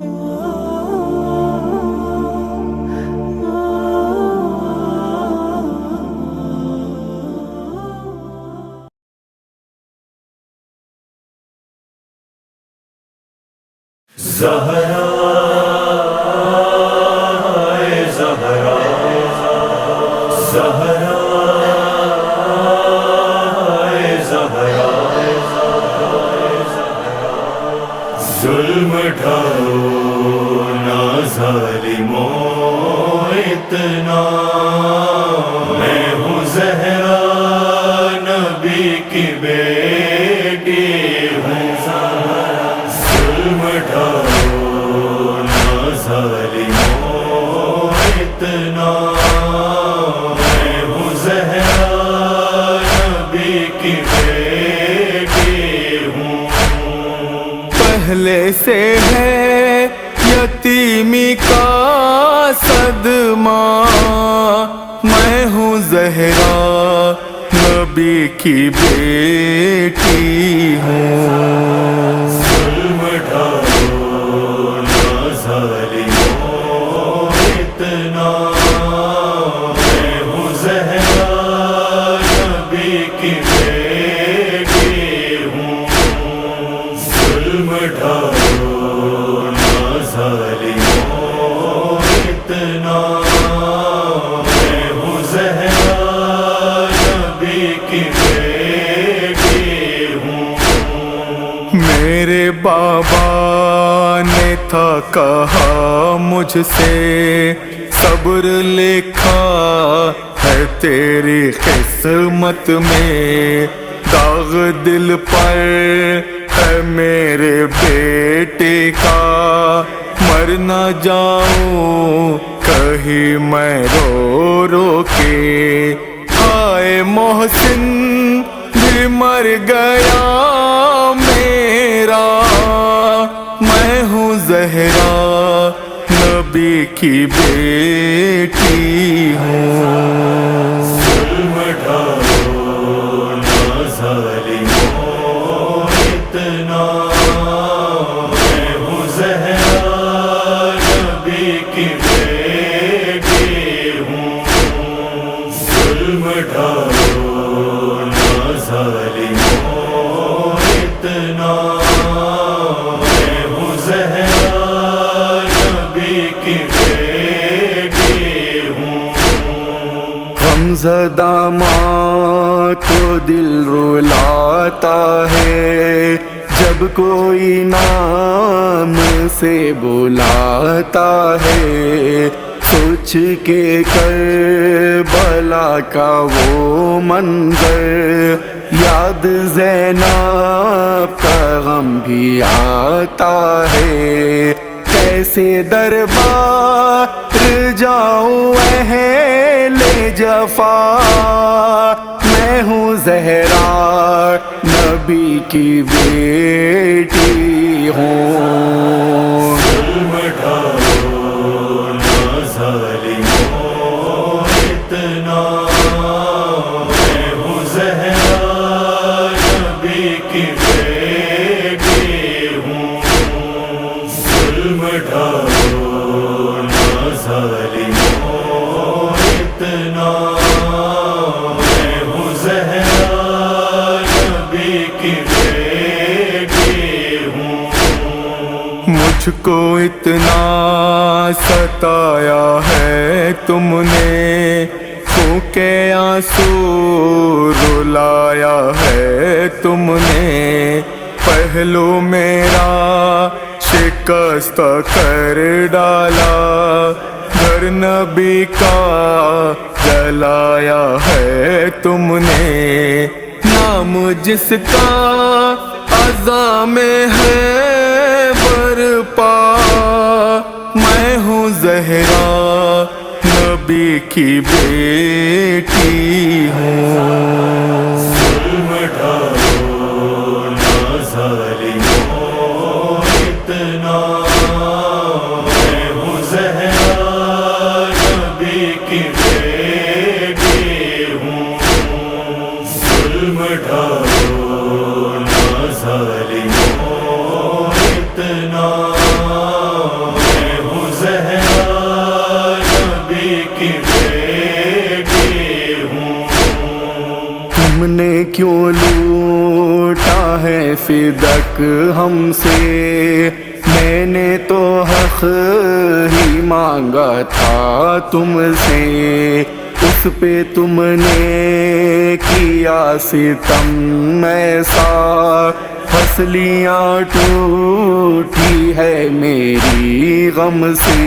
زہرا زہرا زہرا زہرا ظلم ڈھاؤ نہ ظالموں اتنا، میں ہوں زہرا نبی کی بیٹی ہوں، ظلم ڈھاؤ نہ ظالموں اتنا، میں ہوں زہرا نبی کی بیٹی ہوں۔ پہلے سے ہے یتیمی کا صدمہ، میں ہوں زہرا نبی کی بیٹی ہوں، ظلم ڈھاؤ نہ ظالموں اتنا، میں ہوں زہرا نبی کی بیٹی ہوں، ظلم ڈھاؤ نہ ظالموں اتنا، میں ہوں زہرا نبی کی بیٹی ہوں۔ میرے بابا نے تھا کہا مجھ سے، صبر لکھا ہے تیری قسمت میں، داغ دل پر ہے میرے بیٹے کا، مر نہ جاؤں کہیں میں رو رو کے، ہائے محسن بھی مر گیا میرا، میں ہوں زہرا نبی کی بیٹی ہوں، ظلم ڈھاؤ نہ ظالموں اتنا، میں ہوں زہرا نبی کی بیٹی ہوں، ظلم ڈھاؤ نہ ظالموں اتنا، میں ہوں زہرا نبی کی بیٹی ہوں۔ غمزدہ ماں کو دل رلاتا ہے جب کوئی نام سے بلاتا ہے، سوچ کے کربلا کا وہ منظر، یاد زینب کا غم بھی آتا ہے، کیسے دربار جاؤں اہل جفا، میں ہوں زہرا نبی کی بیٹی ہوں، ظلم ڈھاؤ نہ ظالموں اتنا، میں ہوں زہرا نبی کی بیٹی ہوں، ظلم ڈھاؤ نہ ظالموں اتنا، میں ہوں زہرا نبی کی بیٹی ہوں۔ مجھ کو اتنا ستایا ہے تم نے، خون کے آنسو رلایا ہے تم نے، پہلو میرا شکست کر ڈالا، گھر نبی کا جلایا ہے تم نے، نام جس کا عزا میں ہے برپا، میں ہوں زہرا نبی کی بیٹی ہوں، ظلم ڈھاؤ نہ ظالموں اتنا، میں ہوں زہرا نبی کی بیٹی ہوں، ظلم ڈھاؤ نہ ظالموں اتنا، ہے فدق ہم سے، میں نے تو حق ہی مانگا تھا تم سے، اس پہ تم نے کیا ستم ایسا، فصلیاں ٹوٹی ہے میری غم سے،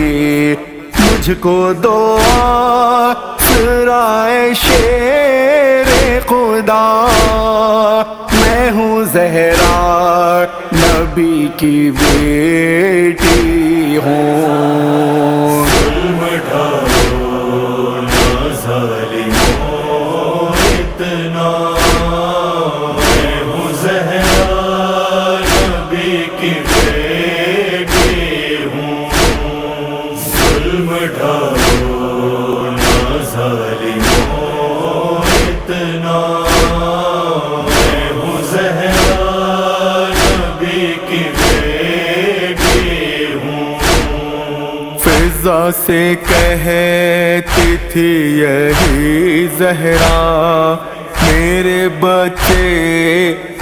مجھ کو دو آسرائے شیر خدا، میں ہوں زہرا نبی کی بیٹی ہوں۔ ظلم ڈھاؤ نہ ظالموں اتنا، میں ہوں زہرا نبی کی بیٹی ہوں۔ ظلم ڈھاؤ نہ ظالموں اتنا، میں ہوں زہرا نبی کی بیٹی ہوں۔ فضا سے کہتی تھی یہی زہرا، میرے بچے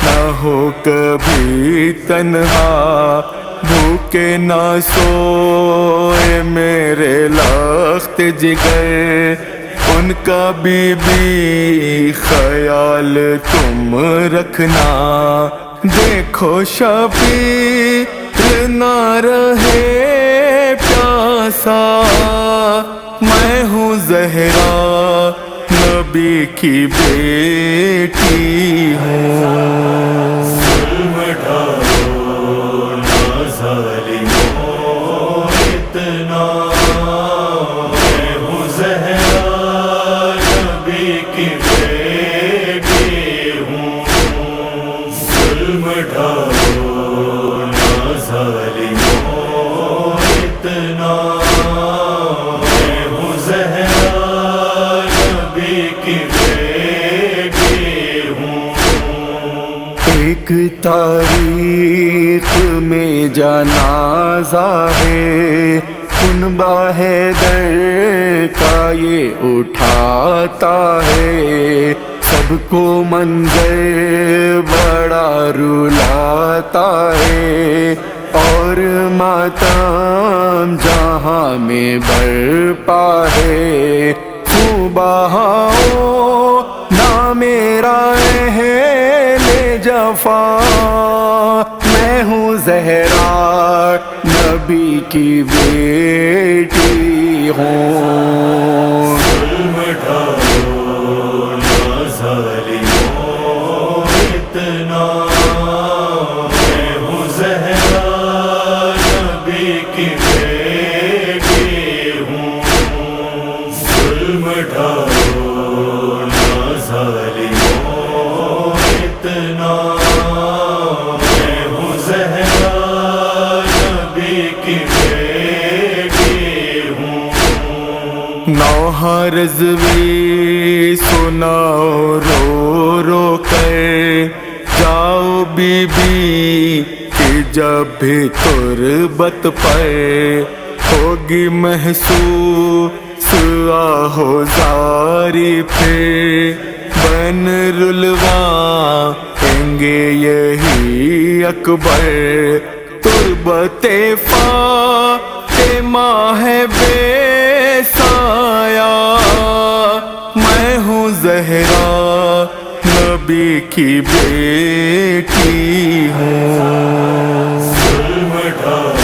نہ ہو کبھی تنہا، بھوکے نہ سوئے میرے لخت جگر، ان کا بھی خیال تم رکھنا، دیکھو شبیر نہ رہے پیاسا، میں ہوں زہرا نبی کی بیٹی ہوں۔ ظلم ڈھاؤ نہ ظالموں اتنا، میں ہوں زہرا نبی کی بیٹی ہوں۔ ظلم ڈھاؤ نہ ظالموں اتنا، میں ہوں زہرا نبی کی بیٹی ہوں۔ ایک تاریخ میں جنازہ ہے، کنبہ حیدر کا یہ اٹھاتا ہے، سب کو منظر بڑا رلاتا ہے، اور ماتم جہاں میں برپا ہے، خوب بہاؤ نہ میرا اہل جفا، میں ہوں زہرا نبی کی بیٹی ہوں۔ ظلم ڈھاؤ نہ ظالموں اتنا، میں ہوں زہرا نبی کی بیٹی ہوں۔ ظلم ڈھاؤ نہ ظالموں اتنا، میں ہوں زہرا نبی کی بیٹی ہوں۔ نوحہ رضوی سناؤ رو رو کر، جاؤ بی بی کہ جب بھی تربت پر ہوگی محسوس آہو زاری، پھر بن رلوائیں گے یہی اکبر، تربت فاطمہ ہے بے سایہ، میں ہوں زہرا نبی کی بیٹی ہوں۔ ظلم ڈھاؤ